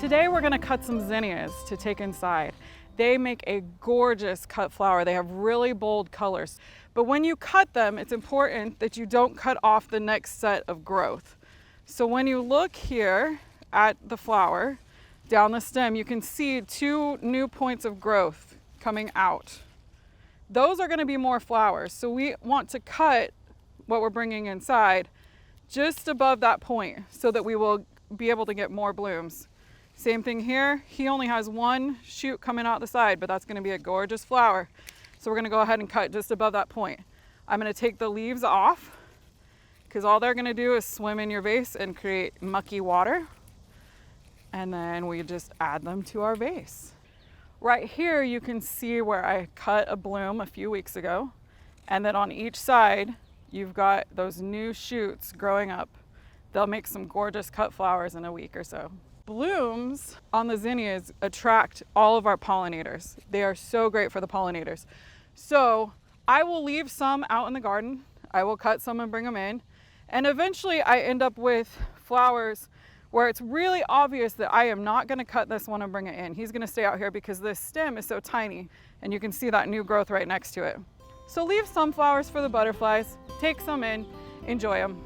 Today we're going to cut some zinnias to take inside. They make a gorgeous cut flower. They have really bold colors. But when you cut them, it's important that you don't cut off the next set of growth. So when you look here at the flower, down the stem, you can see 2 new points of growth coming out. Those are going to be more flowers. So we want to cut what we're bringing inside just above that point so that we will be able to get more blooms. Same thing here. He only has 1 shoot coming out the side, but that's going to be a gorgeous flower. So we're going to go ahead and cut just above that point. I'm going to take the leaves off because all they're going to do is swim in your vase and create mucky water. And then we just add them to our vase. Right here you can see where I cut a bloom a few weeks ago. And then on each side, you've got those new shoots growing up. They'll make some gorgeous cut flowers in a week or so. Blooms on the zinnias attract all of our pollinators. They are so great for the pollinators. So I will leave some out in the garden. I will cut some and bring them in. And eventually I end up with flowers where it's really obvious that I am not going to cut this one and bring it in. He's going to stay out here because this stem is so tiny and you can see that new growth right next to it. So leave some flowers for the butterflies, take some in, enjoy them.